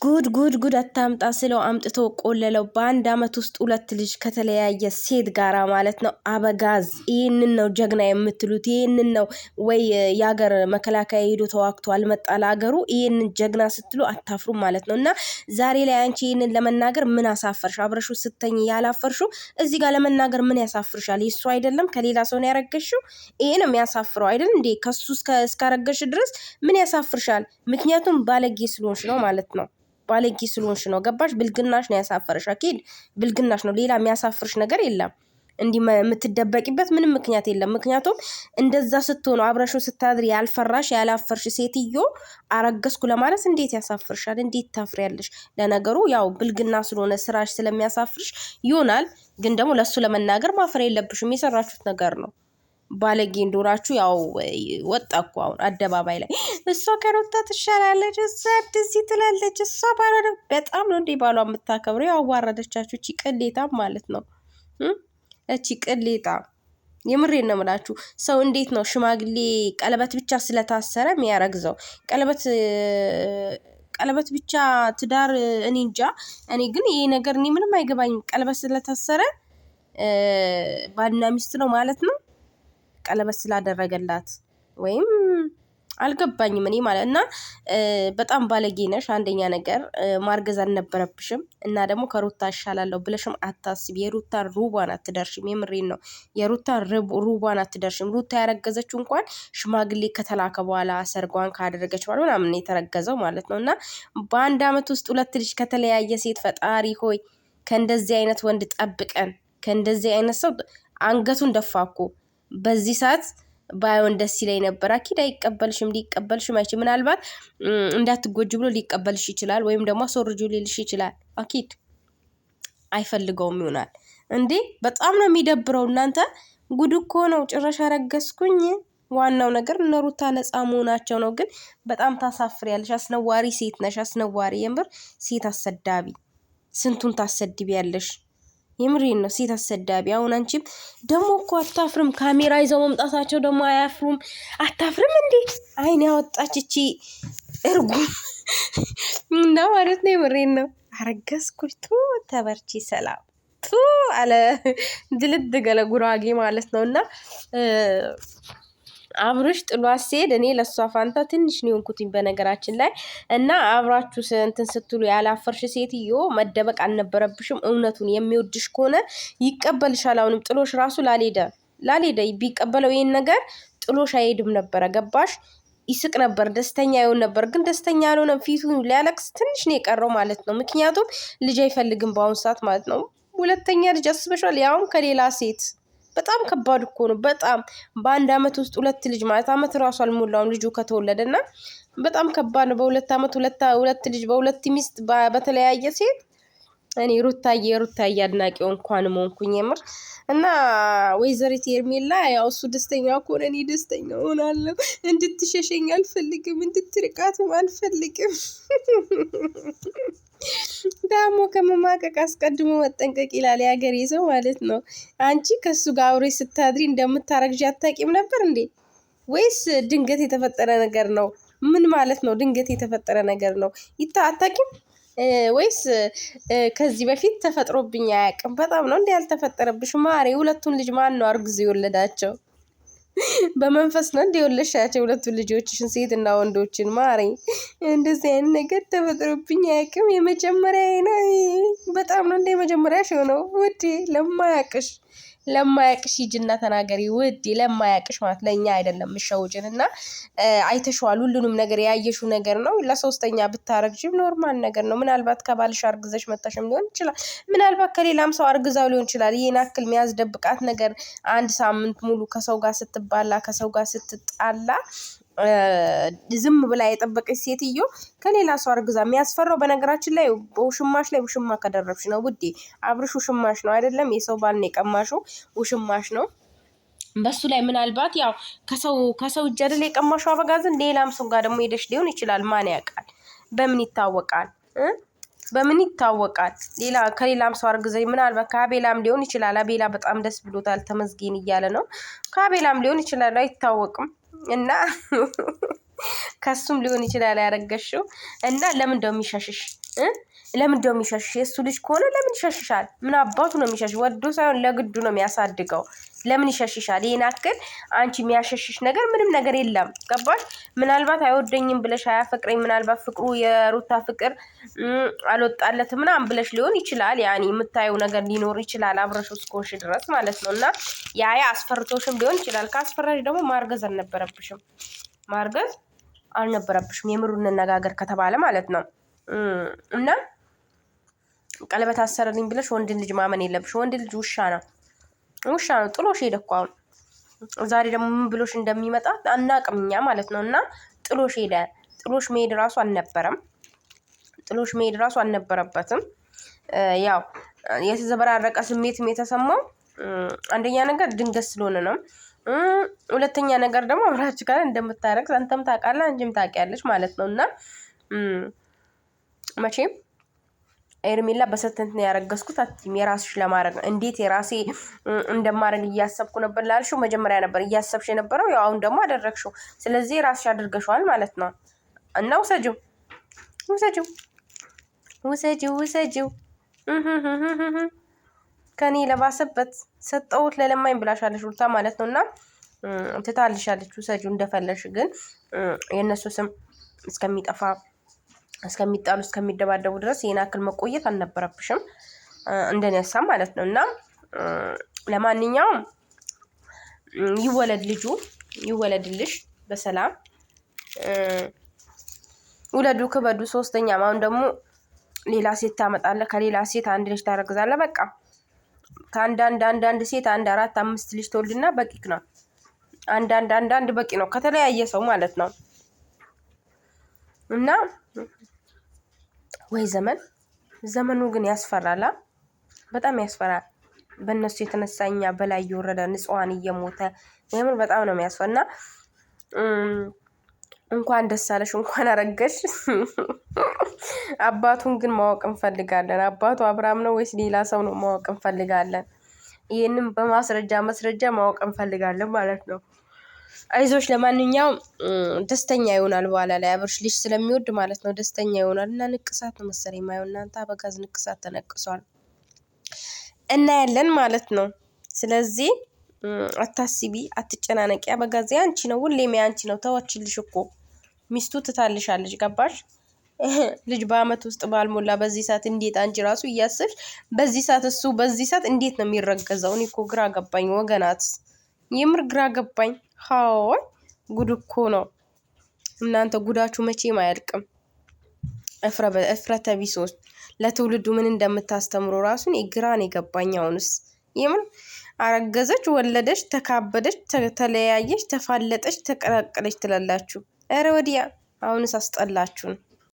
ጉድ አታምጣ ስለው አምጥቶ ቆለለው። በአንድ አመት ውስጥ 2 ልጅ ከተለያየ ሴት ጋራ ማለት ነው። አበጋዝ ይህንን ነው ጀግና የምትሉት? ይህንን ነው ወይ የሀገር መከላከያ ሄዶ ተዋግቶ አልመጣ ለሀገሩ? ይህንን ጀግና ስትሉ አታፍሩም ማለት ነው። እና ዛሬ ላይ አንቺ ይህንን ለመናገር ምን አሳፈርሽ? አብረሹ ስተኝ ያላፈርሹ እዚህ ጋር ለመናገር ምን ያሳፍርሻል? የሱ አይደለም ከሌላ ሰው ነው ያረገሽው። ይሄ ነው የሚያሳፍረው አይደል እንዴ? ከሱ እስካረገሽ ድረስ ምን ያሳፍርሻል? ምክንያቱም ባለጌ ስለሆንሽ ነው ማለት ነው። ባለጌ ስለሆንሽ ነው። ገባሽ? ብልግናሽ ነው ያሳፈረሽ። አኪድ ብልግናሽ ነው። ሌላ የሚያሳፍርሽ ነገር የለም። እንዲህ የምትደበቂበት ምንም ምክንያት የለም። ምክንያቱም እንደዛ ስትሆኑ አብረሹ ስታድሪ ያልፈራሽ ያላፈርሽ ሴትዮ አረገዝኩ ለማለት እንዴት ያሳፍርሻል? እንዴት ታፍሪያለሽ? ለነገሩ ያው ብልግና ስለሆነ ስራሽ ስለሚያሳፍርሽ ይሆናል። ግን ደግሞ ለሱ ለመናገር ማፈር የለብሽም። የሰራችሁት ነገር ነው። ባለጌ እንደሆናችሁ ያው ወጣ እኮ አሁን አደባባይ ላይ እሷ ከሩታ ትሻላለች፣ እሷ እንደዚህ ትላለች፣ እሷ ባሏ በጣም ነው እንዴ ባሏ የምታከብረው። ያው አዋረደቻችሁ እቺ ቅሌታም ማለት ነው። እቺ ቅሌታ የምሬን ነው የምላችሁ። ሰው እንዴት ነው ሽማግሌ ቀለበት ብቻ ስለታሰረ የሚያረግዘው? ቀለበት ብቻ ትዳር እኔ እንጃ። እኔ ግን ይሄ ነገር እኔ ምንም አይገባኝም። ቀለበት ስለታሰረ ባልና ሚስት ነው ማለት ነው ቀለበት ስላደረገላት ወይም አልገባኝም እኔ ማለት እና በጣም ባለጌ ነሽ። አንደኛ ነገር ማርገዝ አልነበረብሽም እና ደግሞ ከሩታ እሻላለሁ ብለሽም አታስቢ። የሩታን ሩቧን አትደርሽም። የምሬን ነው። የሩታን ሩቧን አትደርሽም። ሩታ ያረገዘችው እንኳን ሽማግሌ ከተላከ በኋላ ሰርጓን ካደረገች በኋላ ምናምን የተረገዘው ማለት ነው። እና በአንድ አመት ውስጥ 2 ልጅ ከተለያየ ሴት ፈጣሪ ሆይ ከእንደዚህ አይነት ወንድ ጠብቀን። ከእንደዚህ አይነት ሰው አንገቱን ደፋኩ። በዚህ ሰዓት ባይሆን ደስ ይለኝ ነበር። አኪድ አይቀበልሽም፣ ሊቀበልሽም አይችልም። ምናልባት እንዳትጎጂ ብሎ ሊቀበልሽ ይችላል፣ ወይም ደግሞ አስወርጁ ሊልሽ ይችላል። አኪድ አይፈልገውም ይሆናል እንዴ። በጣም ነው የሚደብረው። እናንተ ጉድ እኮ ነው። ጭራሽ አረገዝኩኝ። ዋናው ነገር እነ ሩታ ነፃ መሆናቸው ነው። ግን በጣም ታሳፍሪያለሽ። አስነዋሪ ሴት ነሽ። አስነዋሪ የምር ሴት አሰዳቢ። ስንቱን ታሰድቢያለሽ። የምሬን ነው። ሴት አሰዳቢ። አሁን አንቺም ደግሞ እኮ አታፍርም። ካሜራ ይዘው መምጣታቸው ደግሞ አያፍሩም። አታፍርም እንዴ? አይን ያወጣች እቺ እርጉም እና ማለት ነው። የምሬን ነው። አረገዝኩኝ ቱ ተበርቺ ሰላም ቱ አለ ድልድ ገለ ጉራጌ ማለት ነው። እና አብርሽ ጥሏት ሲሄድ እኔ ለሷ ፋንታ ትንሽ ነው የሆንኩትኝ በነገራችን ላይ። እና አብራችሁ እንትን ስትሉ ያላፈርሽ ሴትዮ መደበቅ አልነበረብሽም። እውነቱን የሚወድሽ ከሆነ ይቀበልሻል። አሁንም ጥሎሽ ራሱ ላልሄደ ቢቀበለው ይሄን ነገር ጥሎሽ አይሄድም ነበረ። ገባሽ? ይስቅ ነበር፣ ደስተኛ ይሆን ነበር። ግን ደስተኛ ያልሆነ ፊቱ ሊያለቅስ ትንሽ ነው የቀረው ማለት ነው። ምክንያቱም ልጅ አይፈልግም በአሁኑ ሰዓት ማለት ነው። 2ኛ ልጅ አስበሻል? ያውም ከሌላ ሴት። በጣም ከባድ እኮ ነው። በጣም በአንድ አመት ውስጥ 2 ልጅ ማለት አመት ራሱ አልሞላውም ልጁ ከተወለደና በጣም ከባድ ነው። በ2 አመት 2 ልጅ በ2 ሚስት በተለያየ ሴት። እኔ ሩታዬ አድናቂው እንኳን ሆንኩኝ የምር። እና ወይዘሪት ሄርሜላ ያው እሱ ደስተኛ ከሆነ እኔ ደስተኛ ሆናለሁ። እንድትሸሸኝ አልፈልግም፣ እንድትርቃትም አልፈልግም። ዳሞ ከመማቀቅ አስቀድሞ መጠንቀቅ ይላል የሀገሬ ሰው ማለት ነው። አንቺ ከሱ ጋር አብሬ ስታድሪ እንደምታረግዥ አታውቂም ነበር እንዴ? ወይስ ድንገት የተፈጠረ ነገር ነው? ምን ማለት ነው ድንገት የተፈጠረ ነገር ነው? አታውቂም ወይስ ከዚህ በፊት ተፈጥሮብኝ አያውቅም? በጣም ነው እንዴ ያልተፈጠረብሽ ማሬ? 2ቱን ልጅ ማን ነው አርግዞ የወለዳቸው? በመንፈስ ነው እንደ ወለሻቸው 2 ልጆችሽን ሴትና ወንዶችን ማሪ? እንደዚህ አይነት ነገር ተፈጥሮብኝ አያውቅም። የመጀመሪያ ነው። በጣም ነው እንደ መጀመሪያሽ ነው ውዴ። ለማያቅሽ ሂጂና ተናገሪ ውዴ። ለማያቅሽ ማለት ለኛ አይደለም ምሻውጭን እና አይተሽዋል። ሁሉንም ነገር ያየሽው ነገር ነው። ለ3ኛ ብታረግጂም ኖርማል ነገር ነው። ምናልባት ከባልሽ አርግዘሽ መጣሽም ሊሆን ይችላል። ምናልባት ከሌላም ሰው አርግዛው ሊሆን ይችላል። ይሄን አክል የሚያስደብቃት ነገር 1 ሳምንት ሙሉ ከሰው ጋር ስትባላ ከሰው ጋር ስትጣላ ዝም ብላ የጠበቀች ሴትዮ ከሌላ ሰው አርግዛ የሚያስፈራው በነገራችን ላይ ውሽማሽ ላይ ውሽማ ከደረብሽ ነው ውዴ። አብርሽ ውሽማሽ ነው አይደለም? የሰው ባል ነው የቀማሽው፣ ውሽማሽ ነው። በሱ ላይ ምናልባት ያው ከሰው እጅ አይደል የቀማሽው አበጋዝን። ሌላም ሰው ጋር ደግሞ ሄደሽ ሊሆን ይችላል። ማን ያውቃል? በምን ይታወቃል? በምን ይታወቃል? ከሌላም ሰው አርግዘኝ ምናልባት ከአቤላም ሊሆን ይችላል። አቤላ በጣም ደስ ብሎታል ተመስገን እያለ ነው። ከአቤላም ሊሆን ይችላል፣ አይታወቅም። እና ከሱም ሊሆን ይችላል ያረገሽው። እና ለምን እንደሚሻሽሽ ለምን ደው የሚሸሽ? የሱ ልጅ ከሆነ ለምን ይሸሽሻል? ምን አባቱ ነው የሚሸሽ? ወዶ ሳይሆን ለግዱ ነው የሚያሳድገው። ለምን ይሸሽሻል? ይሄን አክል አንቺ የሚያሸሽሽ ነገር ምንም ነገር የለም። ገባሽ? ምናልባት አይወደኝም ብለሽ አያፈቅረኝ፣ ምናልባት ፍቅሩ የሩታ ፍቅር አልወጣለትም ምናምን ብለሽ ሊሆን ይችላል። ያኔ የምታየው ነገር ሊኖር ይችላል አብረሽ እስከሆንሽ ድረስ ማለት ነው። እና ያ አስፈርቶሽም ሊሆን ይችላል። ካስፈራሽ ደግሞ ማርገዝ አልነበረብሽም። ማርገዝ አልነበረብሽም። የምሩን እንነጋገር ከተባለ ማለት ነው። እና ቀለበት አሰረልኝ ብለሽ ወንድ ልጅ ማመን የለብሽ። ወንድ ልጅ ውሻ ነው፣ ውሻ ነው። ጥሎሽ ሄደ እኮ አሁን። ዛሬ ደግሞ ምን ብሎሽ እንደሚመጣ አናቅም እኛ ማለት ነው። እና ጥሎሽ ሄደ። ጥሎሽ መሄድ ራሱ አልነበረም። ጥሎሽ መሄድ ራሱ አልነበረበትም። ያው የተዘበራረቀ ስሜትም የተሰማው አንደኛ ነገር ድንገት ስለሆነ ነው። ሁለተኛ ነገር ደግሞ አብራችሁ ጋር እንደምታረግ አንተም ታውቃለህ፣ አንቺም ታውቂያለሽ ማለት ነው። እና መቼም ኤርሜላ በሰተንት ነው ያረገዝኩት አትይም። የራስሽ ለማድረግ ነው። እንዴት የራሴ እንደማረግ እያሰብኩ ነበር ላልሽው መጀመሪያ ነበር እያሰብሽ የነበረው። ያው አሁን ደግሞ አደረግሽው። ስለዚህ ራስሽ አድርገሽዋል ማለት ነው። እና ውሰጂው ውሰጂው ውሰጂው ውሰጂው ከኔ ለባሰበት ሰጠውት ለለማኝ ብላሻለሽ ሩታ ማለት ነው። እና ትታልሻለች። ውሰጂው እንደፈለሽ። ግን የእነሱ ስም እስከሚጠፋ እስከሚጣሉ እስከሚደባደቡ ድረስ ይሄን አክል መቆየት አልነበረብሽም፣ እንደኔ ሀሳብ ማለት ነው። እና ለማንኛውም ይወለድ ልጁ ይወለድልሽ በሰላም ውለዱ፣ ክበዱ። ሶስተኛ አሁን ደግሞ ሌላ ሴት ታመጣለህ፣ ከሌላ ሴት አንድ ልጅ ታረግዛለህ። በቃ ከአንዳንድ ሴት 1 4 5 ልጅ ተወልድና በቂክ ነው። አንዳንድ በቂ ነው ከተለያየ ሰው ማለት ነው። እና ወይ ዘመኑ ግን ያስፈራላ፣ በጣም ያስፈራል። በእነሱ የተነሳኛ በላይ እየወረደ ንጹሃን እየሞተ የምር በጣም ነው የሚያስፈራና እንኳን ደስ አለሽ፣ እንኳን አረገሽ። አባቱን ግን ማወቅ እንፈልጋለን። አባቱ አብርሃም ነው ወይስ ሌላ ሰው ነው ማወቅ እንፈልጋለን። ይሄንን በማስረጃ ማወቅ እንፈልጋለን ማለት ነው። አይዞሽ። ለማንኛውም ደስተኛ ይሆናል በኋላ ላይ አብርሽ ልጅ ስለሚወድ ማለት ነው። ደስተኛ ይሆናል። እና ንቅሳት ነው መሰለኝ የማየው። እናንተ አበጋዝ ንቅሳት ተነቅሷል እና ያለን ማለት ነው። ስለዚህ አታስቢ፣ አትጨናነቂ። አበጋዝ ያንቺ ነው፣ ሁሌም ያንቺ ነው። ተወችልሽ እኮ ሚስቱ ትታልሻለች። ገባሽ? ልጅ በአመት ውስጥ ባልሞላ በዚህ ሰዓት እንዴት አንቺ ራሱ እያሰብሽ በዚህ ሰዓት እሱ በዚህ ሰዓት እንዴት ነው የሚረገዘው? እኔ እኮ ግራ ገባኝ ወገናት፣ የምር ግራ ገባኝ። ሃይ ጉድ እኮ ነው እናንተ፣ ጉዳችሁ መቼም አያልቅም። እፍረተ ቢሶች ለትውልዱ ምን እንደምታስተምሩ ራሱን ግራን የገባኝ። አሁንስ የምር አረገዘች፣ ወለደች፣ ተካበደች፣ ተለያየች፣ ተፋለጠች፣ ተቀላቀለች ትላላችሁ። ኧረ ወዲያ አሁንስ አስጠላችሁን።